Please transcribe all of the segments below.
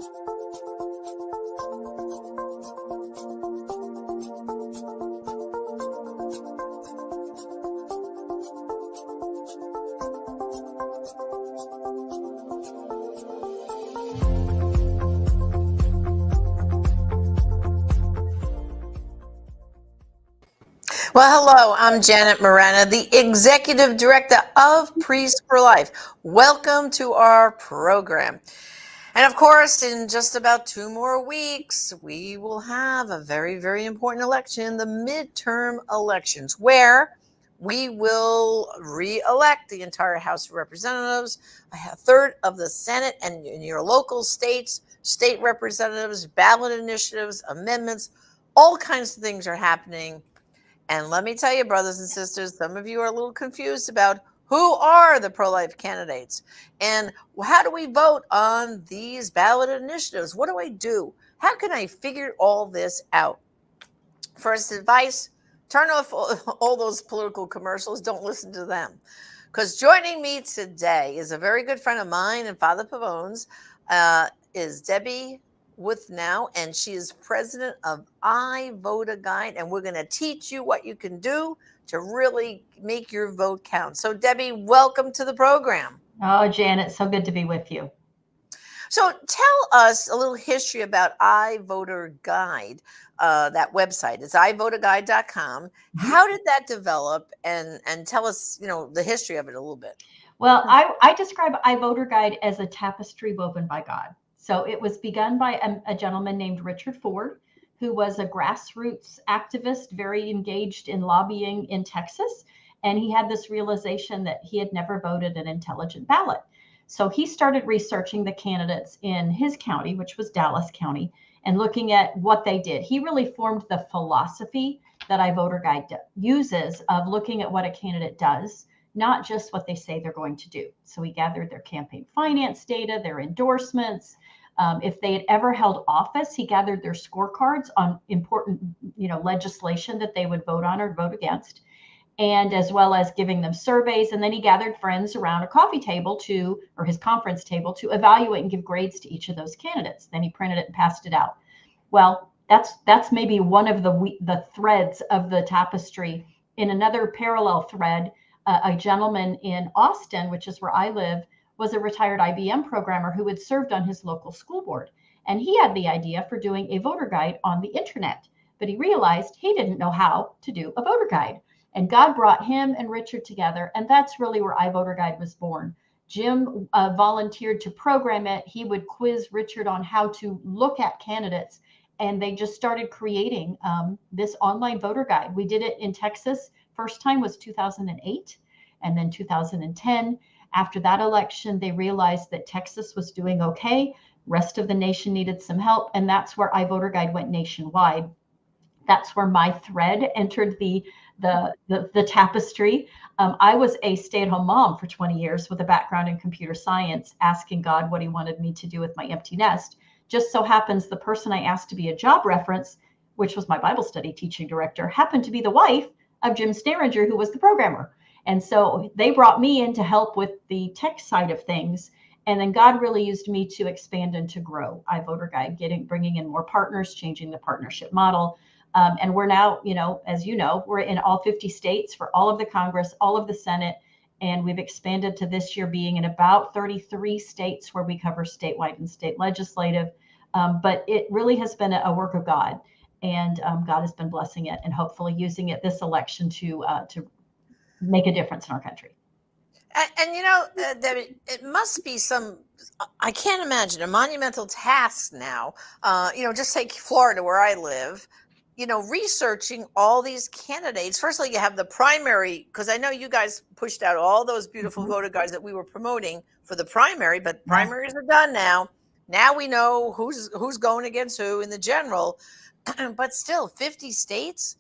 Well, hello, I'm Janet Morena, the Executive Director of Priests for Life. Welcome to our program. And of course, in just about 2 more weeks, we will have a very, very important election, the midterm elections, where we will re-elect the entire House of Representatives, a third of the Senate, and in your local states, state representatives, ballot initiatives, amendments, all kinds of things are happening. And let me tell you, brothers and sisters, some of you are a little confused about who are the pro-life candidates and how do we vote on these ballot initiatives? What do I do? How can I figure all this out? First advice, turn off all those political commercials. Don't listen to them. Because joining me today is a very good friend of mine and Father Pavone's, is Debbie Wuthnow, and she is president of I Vote a Guide, and we're going to teach you what you can do to really make your vote count. So, Debbie, welcome to the program. Oh, Janet, so good to be with you. So, tell us a little history about iVoter Guide. That website is ivoteaguide.com. How did that develop? And tell us, the history of it a little bit. Well, I describe iVoter Guide as a tapestry woven by God. So it was begun by a gentleman named Richard Ford, who was a grassroots activist, very engaged in lobbying in Texas. And he had this realization that he had never voted an intelligent ballot. So he started researching the candidates in his county, which was Dallas County, and looking at what they did. He really formed the philosophy that iVoter Guide uses of looking at what a candidate does, not just what they say they're going to do. So he gathered their campaign finance data, their endorsements. If they had ever held office, he gathered their scorecards on important, legislation that they would vote on or vote against, and as well as giving them surveys. And then he gathered friends around a coffee table or his conference table to evaluate and give grades to each of those candidates. Then he printed it and passed it out. Well, that's maybe one of the threads of the tapestry. In another parallel thread, a gentleman in Austin, which is where I live, was a retired IBM programmer who had served on his local school board. And he had the idea for doing a voter guide on the internet, but he realized he didn't know how to do a voter guide. And God brought him and Richard together. And that's really where iVoter Guide was born. Jim volunteered to program it. He would quiz Richard on how to look at candidates. And they just started creating this online voter guide. We did it in Texas. First time was 2008, and then 2010. After that election, they realized that Texas was doing okay. Rest of the nation needed some help. And that's where iVoter Guide went nationwide. That's where my thread entered the tapestry. I was a stay-at-home mom for 20 years with a background in computer science, asking God what he wanted me to do with my empty nest. Just so happens the person I asked to be a job reference, which was my Bible study teaching director, happened to be the wife of Jim Starringer, who was the programmer. And so they brought me in to help with the tech side of things. And then God really used me to expand and to grow iVoter Guide, bringing in more partners, changing the partnership model. And we're now, as you know, we're in all 50 states for all of the Congress, all of the Senate. And we've expanded to this year being in about 33 states where we cover statewide and state legislative. But it really has been a work of God. And God has been blessing it and hopefully using it this election to make a difference in our country. And Debbie, it must be I can't imagine, a monumental task now. Just take Florida where I live, researching all these candidates. Firstly, you have the primary, because I know you guys pushed out all those beautiful voter guides that we were promoting for the primary, but primaries are done now. Now we know who's going against who in the general, but still 50 states.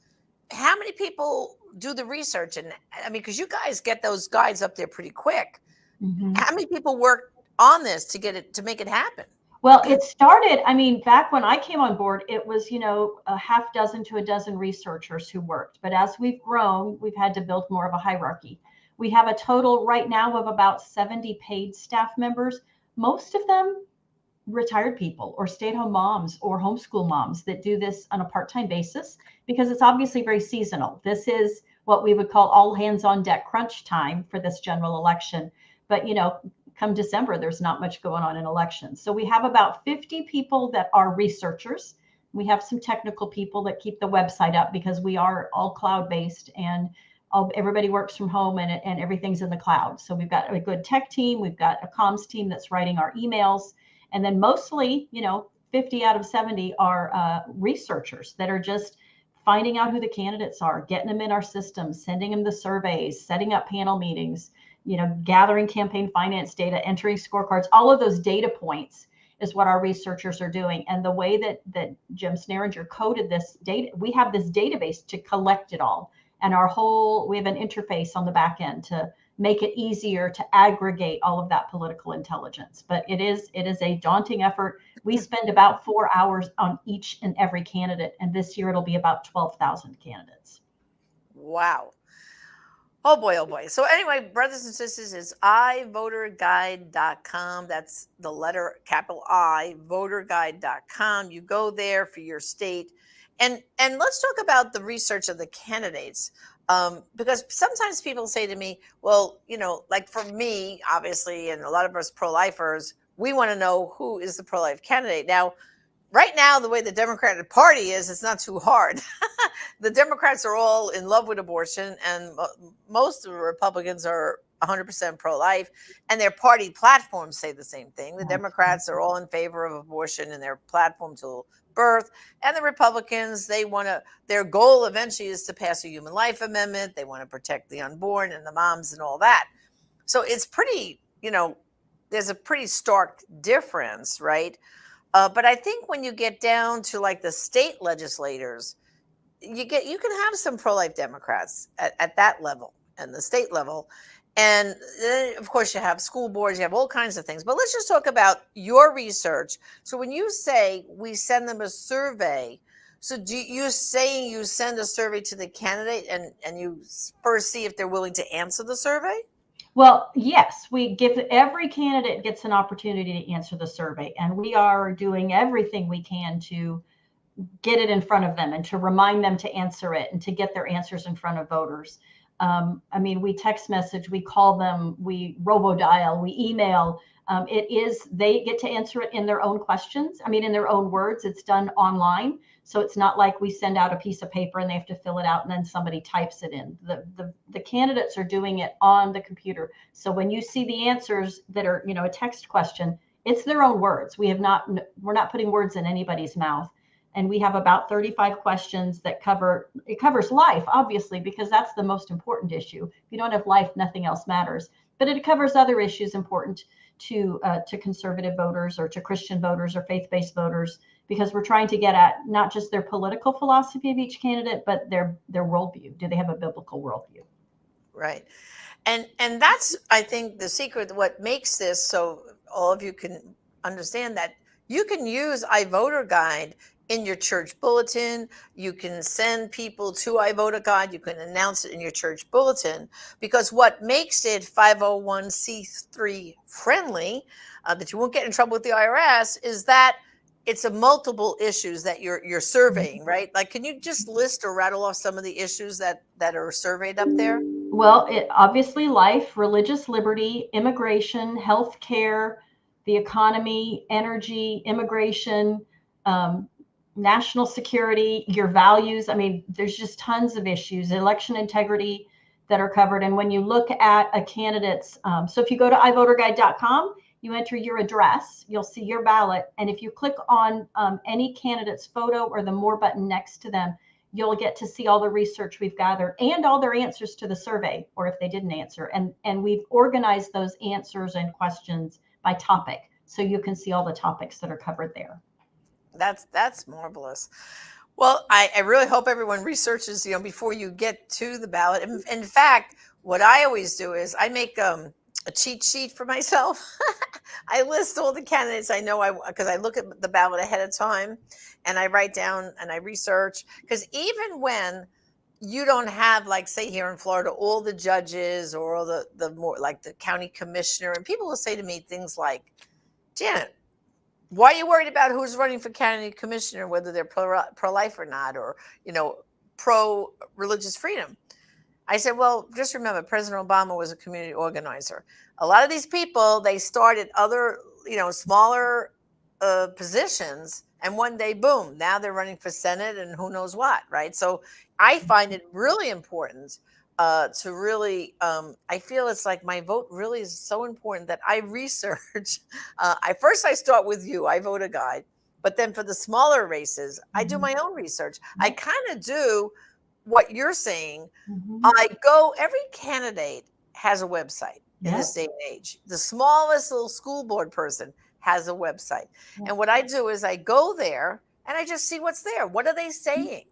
How many people do the research? And I mean, because you guys get those guides up there pretty quick. How many people work on this to make it happen? Well, it started, back when I came on board, it was, a half dozen to a dozen researchers who worked. But as we've grown, we've had to build more of a hierarchy. We have a total right now of about 70 paid staff members. Most of them retired people or stay-at-home moms or homeschool moms that do this on a part-time basis, because it's obviously very seasonal. This is what we would call all hands on deck crunch time for this general election. But come December, there's not much going on in elections. So we have about 50 people that are researchers. We have some technical people that keep the website up because we are all cloud-based, and everybody works from home, and everything's in the cloud. So we've got a good tech team. We've got a comms team that's writing our emails. And then mostly, 50 out of 70 are researchers that are just finding out who the candidates are, getting them in our system, sending them the surveys, setting up panel meetings, gathering campaign finance data, entering scorecards. All of those data points is what our researchers are doing. And the way that Jim Snaringer coded this data, we have this database to collect it all. And we have an interface on the back end to make it easier to aggregate all of that political intelligence. But it is a daunting effort. We spend about 4 hours on each and every candidate. And this year it'll be about 12,000 candidates. Wow. Oh boy, oh boy. So anyway, brothers and sisters, it's ivoterguide.com. That's the letter capital I, voterguide.com. You go there for your state. And let's talk about the research of the candidates. Because sometimes people say to me, well, like for me, obviously, and a lot of us pro-lifers, we want to know who is the pro-life candidate. Now, right now, the way the Democratic Party is, it's not too hard. The Democrats are all in love with abortion, and most of the Republicans are 100% pro-life, and their party platforms say the same thing. The Democrats are all in favor of abortion in their platform till birth, and the Republicans, their goal eventually is to pass a human life amendment. They want to protect the unborn and the moms and all that. So it's pretty, there's a pretty stark difference, right? But I think when you get down to like the state legislators, you can have some pro-life Democrats at that level and the state level. And then, of course, you have school boards, you have all kinds of things. But let's just talk about your research. So when you say we send them a survey, so you saying you send a survey to the candidate and you first see if they're willing to answer the survey? Well, yes, every candidate gets an opportunity to answer the survey, and we are doing everything we can to get it in front of them and to remind them to answer it and to get their answers in front of voters. We text message, we call them, we robo-dial, we email. They get to answer it in their own questions. In their own words. It's done online. So it's not like we send out a piece of paper and they have to fill it out and then somebody types it in. The candidates are doing it on the computer. So when you see the answers that are, a text question, it's their own words. We're not putting words in anybody's mouth. And we have about 35 questions that covers life, obviously, because that's the most important issue. If you don't have life, nothing else matters. But it covers other issues important to conservative voters or to Christian voters or faith-based voters, because we're trying to get at not just their political philosophy of each candidate, but their worldview. Do they have a biblical worldview? Right. And that's, I think, the secret, what makes this so all of you can understand that you can use iVoterGuide in your church bulletin. You can send people to iVoterGuide. You can announce it in your church bulletin, because what makes it 501c3 friendly, that you won't get in trouble with the IRS, is that it's a multiple issues that you're surveying, right? Like, can you just list or rattle off some of the issues that are surveyed up there? Well, obviously life, religious liberty, immigration, healthcare, the economy, energy, immigration, national security, your values. There's just tons of issues, election integrity that are covered. And when you look at a candidate's, so if you go to ivoterguide.com, you enter your address, you'll see your ballot. And if you click on any candidate's photo or the more button next to them, you'll get to see all the research we've gathered and all their answers to the survey, or if they didn't answer. And we've organized those answers and questions by topic, so you can see all the topics that are covered there. That's marvelous. Well, I really hope everyone researches, before you get to the ballot. In fact, what I always do is I make a cheat sheet for myself. I list all the candidates I know, because I look at the ballot ahead of time, and I write down and I research. Because even when you don't have, like, say here in Florida, all the judges or all the more like the county commissioner, and people will say to me things like, Janet, Why are you worried about who's running for county commissioner, whether they're pro-life or not, or, pro-religious freedom? I said, well, just remember, President Obama was a community organizer. A lot of these people, they started other, smaller positions, and one day, boom, now they're running for Senate and who knows what, right? So I find it really important to really, I feel it's like my vote really is so important that I research. I start with you, I vote a guide. But then for the smaller races, I do Mhm. my own research. I kind of do what you're saying. Mhm. Every candidate has a website in this Yes. day and age. The smallest little school board person has a website. Yeah. And what I do is I go there and I just see what's there. What are they saying?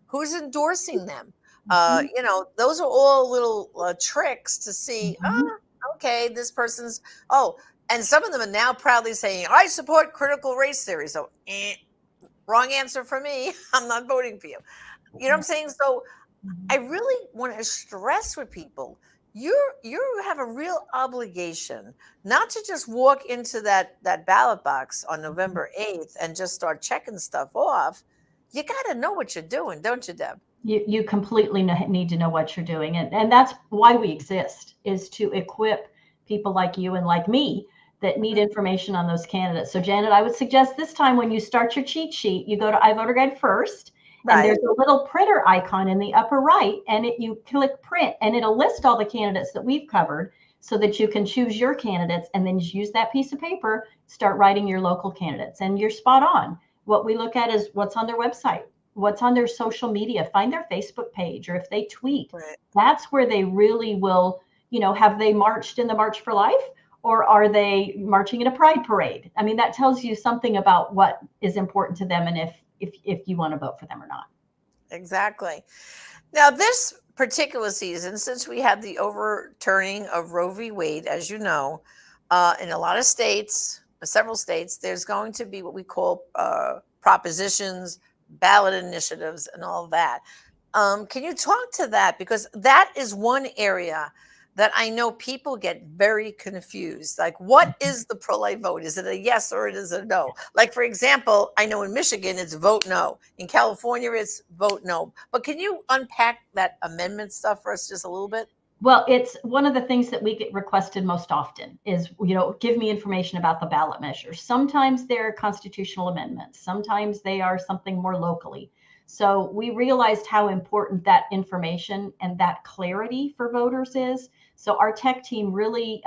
Who's endorsing them? Mhm. Those are all little tricks to see, Mhm. okay, this person's, oh, and some of them are now proudly saying, I support critical race theory. So, wrong answer for me. I'm not voting for you. You know what Yeah. I'm saying? So, I Mhm. really want to stress with people, you have a real obligation not to just walk into that ballot box on November 8th and just start checking stuff off. You got to know what you're doing, don't you, Deb? You completely need to know what you're doing, and that's why we exist, is to equip people like you and like me that need information on those candidates. So Janet, I would suggest this time when you start your cheat sheet, you go to iVoter Guide first, and Right. there's a little printer icon in the upper right, and you click print, and it'll list all the candidates that we've covered so that you can choose your candidates, and then use that piece of paper, start writing your local candidates. And you're spot on. What we look at is what's on their website, what's on their social media, find their Facebook page, or if they tweet. Right. That's where they really will, have they marched in the March for Life, or are they marching in a pride parade? I mean, that tells you something about what is important to them and if you want to vote for them or not. Exactly. Now, this particular season, since we had the overturning of Roe v. Wade, as you know, in a lot of states, several states, there's going to be what we call propositions, ballot initiatives, and all that. Can you talk to that? Because that is one area that I know people get very confused. Like, what is the pro life vote? Is it a yes or it is a no? Like, for example, I know in Michigan it's vote no. In California, it's vote no. But can you unpack that amendment stuff for us just a little bit? Well, it's one of the things that we get requested most often is, give me information about the ballot measures. Sometimes they're constitutional amendments, sometimes they are something more locally. So we realized how important that information and that clarity for voters is. So our tech team really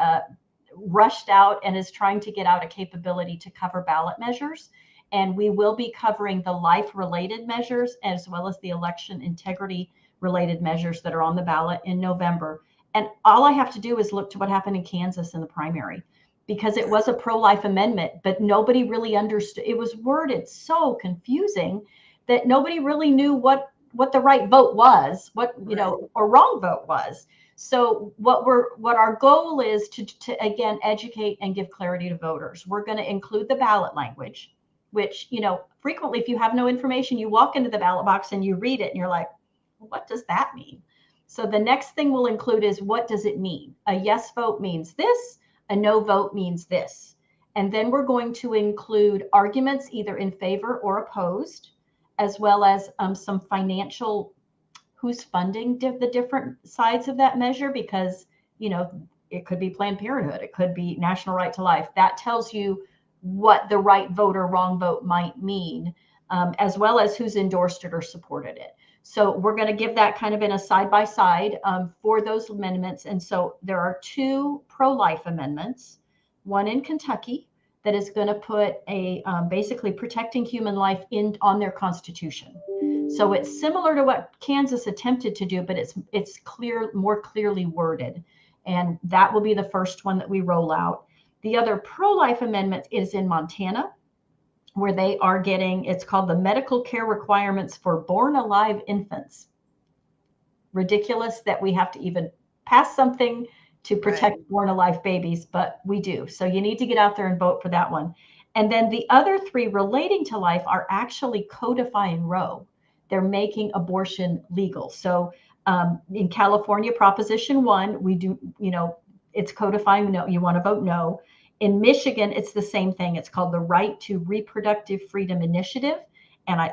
rushed out and is trying to get out a capability to cover ballot measures. And we will be covering the life related measures as well as the election integrity related measures that are on the ballot in November. And all I have to do is look to what happened in Kansas in the primary, because it was a pro-life amendment, but nobody really understood. It was worded so confusing that nobody really knew what the right vote was, what, Right. or wrong vote was. So what our goal is to again educate and give clarity to voters. We're going to include the ballot language, which, frequently if you have no information, you walk into the ballot box and you read it and you're like, well, what does that mean? So the next thing we'll include is, what does it mean? A yes vote means this, a no vote means this. And then we're going to include arguments either in favor or opposed, as well as some financial, who's funding the different sides of that measure, because, it could be Planned Parenthood, it could be National Right to Life. That tells you what the right vote or wrong vote might mean, as well as who's endorsed it or supported it. So we're going to give that kind of in a side by side for those amendments. And so there are two pro-life amendments, one in Kentucky that is going to put a basically protecting human life in on their constitution. So it's similar to what Kansas attempted to do, but it's more clearly worded, and that will be the first one that we roll out. The other pro-life amendment is in Montana, where they are getting, it's called the medical care requirements for born alive infants. Ridiculous that we have to even pass something to Right. protect born alive babies, but we do. So you need to get out there and vote for that one. And then the other three relating to life are actually codifying Roe. They're making abortion legal. So in California, Proposition 1, we do, it's codifying no, you want to vote no. In Michigan, it's the same thing. It's called the Right to Reproductive Freedom Initiative. And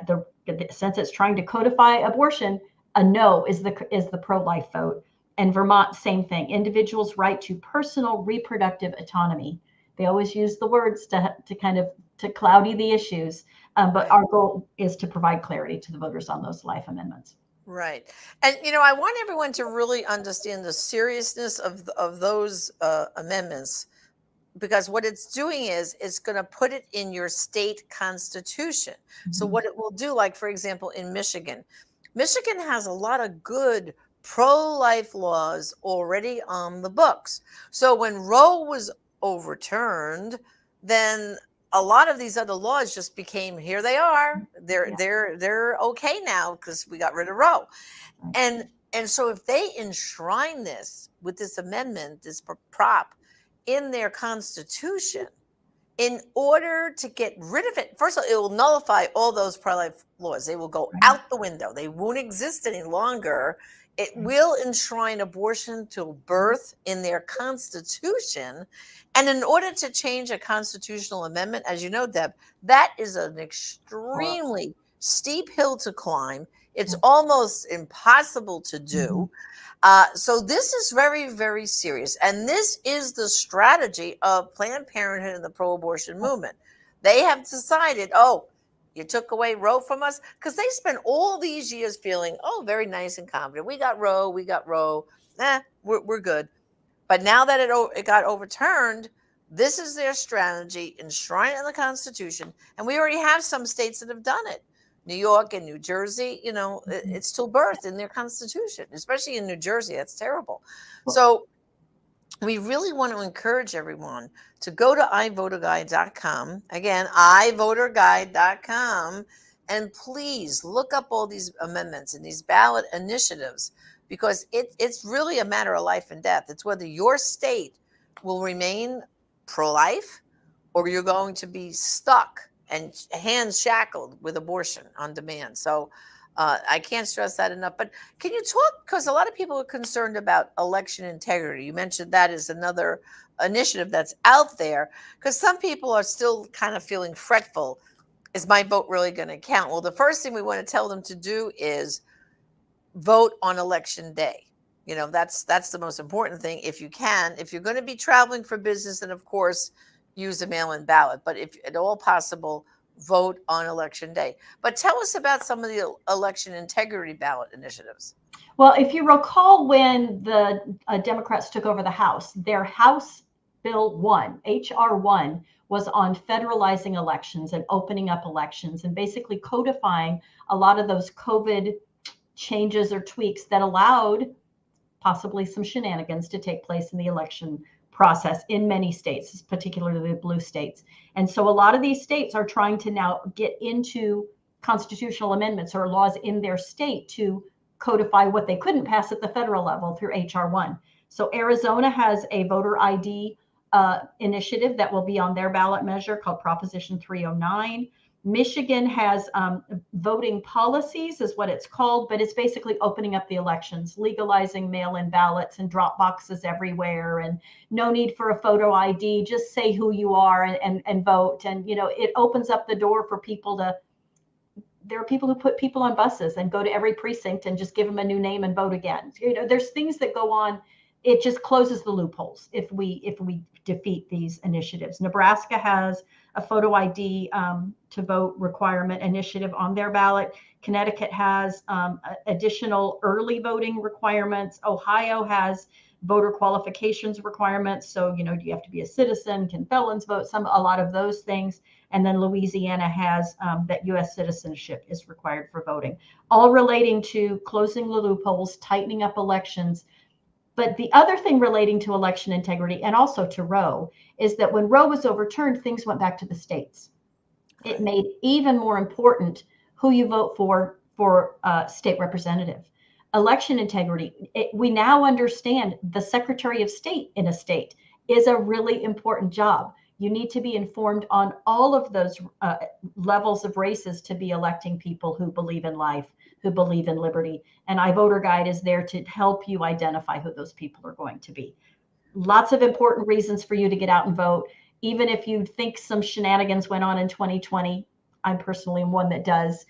since it's trying to codify abortion, a no is the pro-life vote. And Vermont, same thing. Individuals' right to personal reproductive autonomy. They always use the words to kind of to cloudy the issues. But our goal is to provide clarity to the voters on those life amendments. Right. And, I want everyone to really understand the seriousness of those amendments, because what it's doing is it's going to put it in your state constitution. So what it will do, like, for example, in Michigan has a lot of good pro-life laws already on the books. So when Roe was overturned, then a lot of these other laws just became, here they are. They're okay now because we got rid of Roe. And so if they enshrine this with this amendment, this prop in their constitution, in order to get rid of it, first of all, it will nullify all those pro-life laws. They will go out the window. They won't exist any longer. It will enshrine abortion to birth in their constitution. And in order to change a constitutional amendment, as you know, Deb, that is an extremely steep hill to climb. It's almost impossible to do. So this is very, very serious. And this is the strategy of Planned Parenthood and the pro-abortion movement. They have decided, you took away Roe from us, because they spent all these years feeling, very nice and confident. We got Roe. We're good. But now that it got overturned, this is their strategy, enshrine it in the Constitution. And we already have some states that have done it. New York and New Jersey, it's still birthed in their constitution, especially in New Jersey. That's terrible. So we really want to encourage everyone to go to ivoterguide.com. Again, ivoterguide.com. And please look up all these amendments and these ballot initiatives, because it's really a matter of life and death. It's whether your state will remain pro-life or you're going to be stuck and hands shackled with abortion on demand. So I can't stress that enough. But can you talk, because a lot of people are concerned about election integrity. You mentioned that is another initiative that's out there, because some people are still kind of feeling fretful. Is my vote really going to count? Well, the first thing we want to tell them to do is vote on election day. That's the most important thing. If you can, if you're going to be traveling for business, then of course use a mail-in ballot. But if at all possible, vote on election day. But tell us about some of the election integrity ballot initiatives. Well, if you recall, when the Democrats took over the House, their House Bill 1, HR 1, was on federalizing elections and opening up elections and basically codifying a lot of those COVID changes or tweaks that allowed possibly some shenanigans to take place in the election process in many states, particularly the blue states. And so a lot of these states are trying to now get into constitutional amendments or laws in their state to codify what they couldn't pass at the federal level through HR 1. So Arizona has a voter ID initiative that will be on their ballot measure called Proposition 309. Michigan has voting policies is what it's called, but it's basically opening up the elections, legalizing mail-in ballots and drop boxes everywhere, and no need for a photo ID, just say who you are and vote. And, it opens up the door for people there are people who put people on buses and go to every precinct and just give them a new name and vote again. There's things that go on. It just closes the loopholes if we defeat these initiatives. Nebraska has a photo ID to vote requirement initiative on their ballot. Connecticut has additional early voting requirements. Ohio has voter qualifications requirements. So, do you have to be a citizen? Can felons vote? A lot of those things. And then Louisiana has that U.S. citizenship is required for voting, all relating to closing the loopholes, tightening up elections. But the other thing relating to election integrity and also to Roe is that when Roe was overturned, things went back to the states. It made even more important who you vote for state representative. Election integrity, we now understand the Secretary of State in a state is a really important job. You need to be informed on all of those levels of races to be electing people who believe in life, who believe in liberty. And iVoterGuide is there to help you identify who those people are going to be. Lots of important reasons for you to get out and vote. even if you think some shenanigans went on in 2020, I'm personally one that does,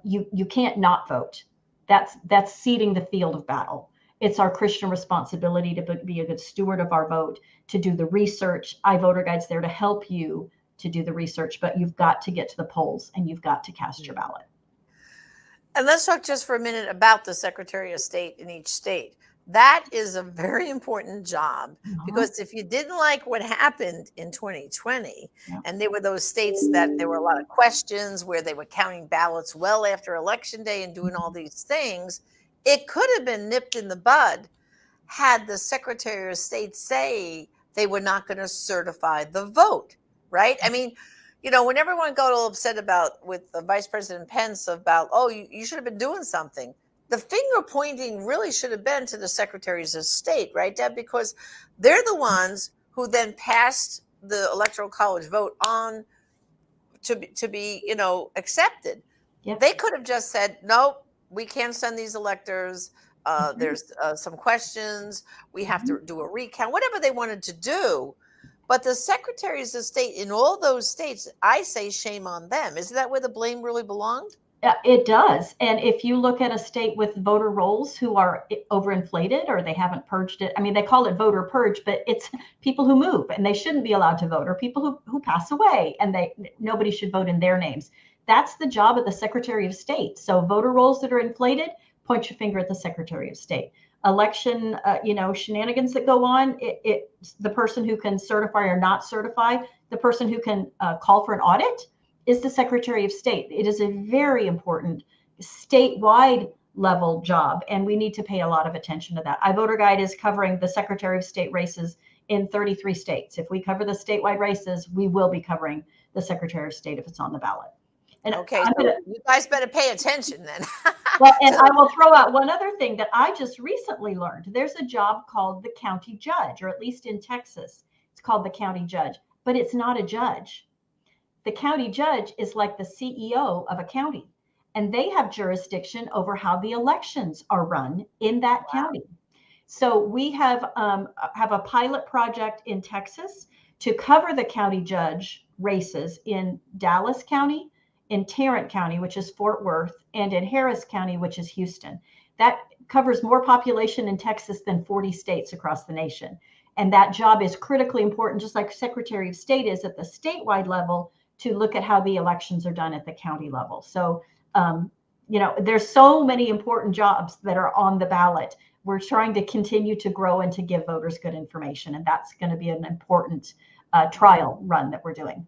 you can't not vote. That's ceding the field of battle. It's our Christian responsibility to be a good steward of our vote, to do the research. iVoter Guide's there to help you to do the research, but you've got to get to the polls and you've got to cast your ballot. And let's talk just for a minute about the Secretary of State in each state. That is a very important job, because if you didn't like what happened in 2020, and there were those states that there were a lot of questions where they were counting ballots well after Election Day and doing all these things, it could have been nipped in the bud had the Secretary of State say they were not going to certify the vote, right? I mean, when everyone got all upset with the Vice President Pence about, oh, you should have been doing something, the finger pointing really should have been to the Secretaries of State, right, Deb? Because they're the ones who then passed the Electoral College vote on to be accepted. Yep. They could have just said, nope, we can't send these electors. There's some questions. We have to do a recount, whatever they wanted to do. But the Secretaries of State in all those states, I say shame on them. Isn't that where the blame really belonged? It does. And if you look at a state with voter rolls who are overinflated or they haven't purged it, I mean, they call it voter purge, but it's people who move and they shouldn't be allowed to vote, or people who pass away and nobody should vote in their names. That's the job of the Secretary of State. So voter rolls that are inflated, point your finger at the Secretary of State. Election, shenanigans that go on, it's the person who can certify or not certify, the person who can call for an audit is the Secretary of State. It is a very important statewide level job, and we need to pay a lot of attention to that. iVoter Guide is covering the Secretary of State races in 33 states. If we cover the statewide races, we will be covering the Secretary of State if it's on the ballot. And okay, so you guys better pay attention then. Well, and I will throw out one other thing that I just recently learned. There's a job called the county judge, or at least in Texas, it's called the county judge, but it's not a judge. The county judge is like the CEO of a county, and they have jurisdiction over how the elections are run in that county. So we have a pilot project in Texas to cover the county judge races in Dallas County, in Tarrant County, which is Fort Worth, and in Harris County, which is Houston. That covers more population in Texas than 40 states across the nation. And that job is critically important, just like Secretary of State is at the statewide level, to look at how the elections are done at the county level. So, there's so many important jobs that are on the ballot. We're trying to continue to grow and to give voters good information. And that's going to be an important trial run that we're doing.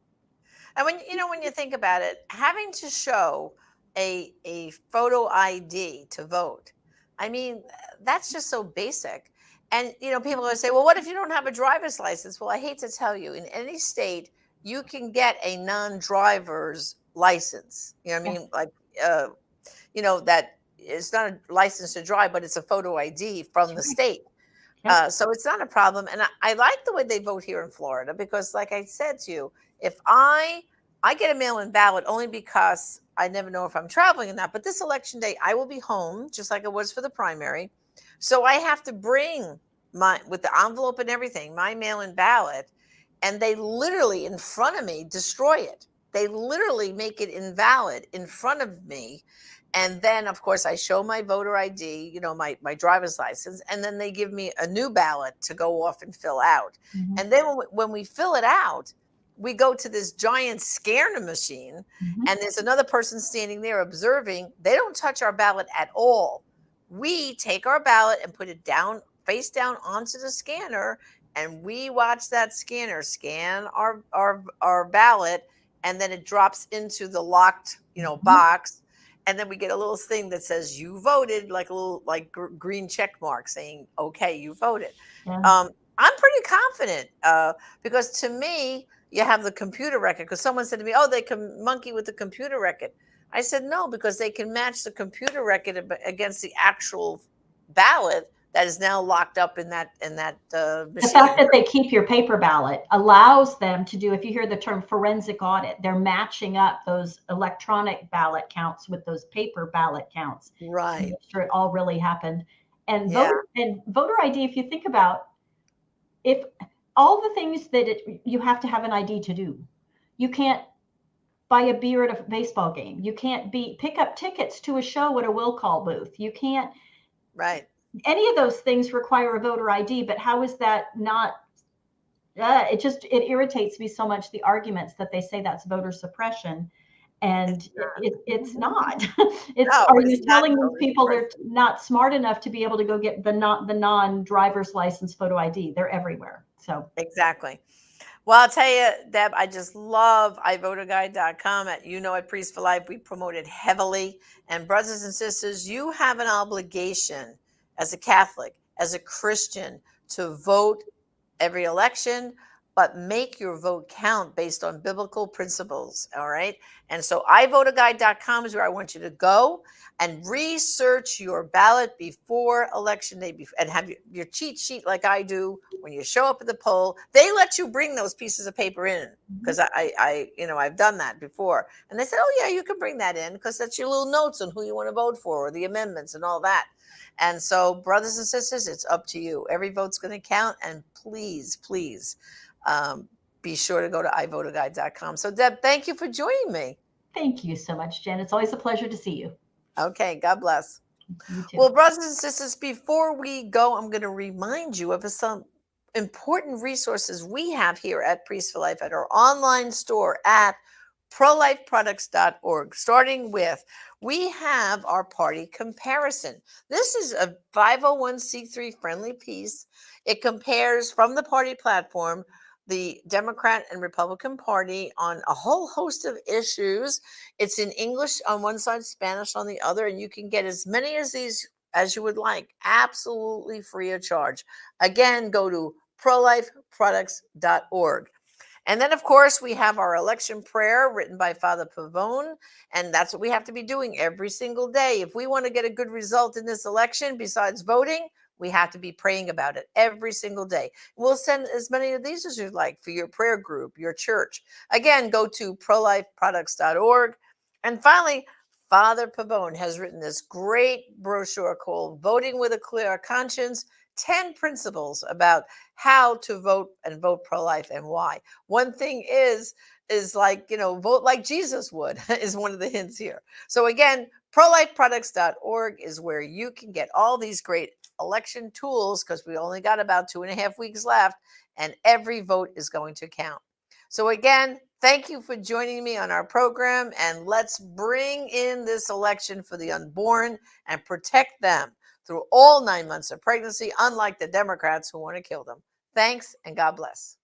And when you think about it, having to show a photo ID to vote, I mean, that's just so basic. And, people are going to say, well, what if you don't have a driver's license? Well, I hate to tell you, in any state, you can get a non-driver's license. I mean, like, that it's not a license to drive, but it's a photo ID from the state. So it's not a problem. And I like the way they vote here in Florida, because like I said to you, if I get a mail-in ballot only because I never know if I'm traveling or not, but this election day, I will be home just like it was for the primary. So I have to bring with the envelope and everything, my mail-in ballot, and they literally in front of me destroy it. They literally make it invalid in front of me. And then, of course, I show my voter ID, my driver's license, and then they give me a new ballot to go off and fill out. Mm-hmm. And then when we fill it out, we go to this giant scanner machine, and there's another person standing there observing. They don't touch our ballot at all. We take our ballot and put it down, face down onto the scanner, and we watch that scanner scan our ballot, and then it drops into the locked, box. And then we get a little thing that says you voted, like a little green check mark saying, okay, you voted. Yeah. I'm pretty confident because to me, you have the computer record, because someone said to me, oh, they can monkey with the computer record. I said, no, because they can match the computer record against the actual ballot that is now locked up in that machine. The fact that they keep your paper ballot allows them to do, if you hear the term forensic audit, they're matching up those electronic ballot counts with those paper ballot counts. Right. To make sure it all really happened. And voter ID, if you think about, if all the things that you have to have an ID to do. You can't buy a beer at a baseball game. You can't pick up tickets to a show at a will call booth. You can't. Right. Any of those things require a voter ID, but how is that not? It irritates me so much, the arguments that they say that's voter suppression, and it's not. Are you telling these people they're not smart enough to be able to go get the non-driver's license photo ID? They're everywhere. So exactly. Well, I'll tell you, Deb, I just love iVoterGuide.com. At Priest for Life, we promote it heavily. And brothers and sisters, you have an obligation as a Catholic, as a Christian, to vote every election, but make your vote count based on biblical principles. All right. And so iVoterGuide.com is where I want you to go and research your ballot before election day, and have your cheat sheet like I do. When you show up at the poll, they let you bring those pieces of paper in, because I've done that before. And they said, oh yeah, you can bring that in because that's your little notes on who you want to vote for, or the amendments and all that. And so, brothers and sisters, it's up to you. Every vote's going to count. And please, please be sure to go to iVoterGuide.com. So, Deb, thank you for joining me. Thank you so much, Jen. It's always a pleasure to see you. Okay, God bless. You too. Well, brothers and sisters, before we go, I'm going to remind you of some important resources we have here at Priest for Life at our online store at prolifeproducts.org. Starting with, we have our party comparison. This is a 501c3 friendly piece. It compares from the party platform the Democrat and Republican Party on a whole host of issues. It's in English on one side, Spanish on the other, and you can get as many of these as you would like, absolutely free of charge. Again, go to prolifeproducts.org. And then, of course, we have our election prayer written by Father Pavone, and that's what we have to be doing every single day. If we want to get a good result in this election, besides voting, we have to be praying about it every single day. We'll send as many of these as you'd like for your prayer group, your church. Again, go to prolifeproducts.org. And finally, Father Pavone has written this great brochure called Voting with a Clear Conscience, 10 principles about how to vote and vote pro-life and why. One thing is like, vote like Jesus would is one of the hints here. So again, prolifeproducts.org is where you can get all these great election tools, because we only got about 2.5 weeks left, and every vote is going to count. So again, thank you for joining me on our program, and let's bring in this election for the unborn and protect them through all 9 months of pregnancy, unlike the Democrats who want to kill them. Thanks, and God bless.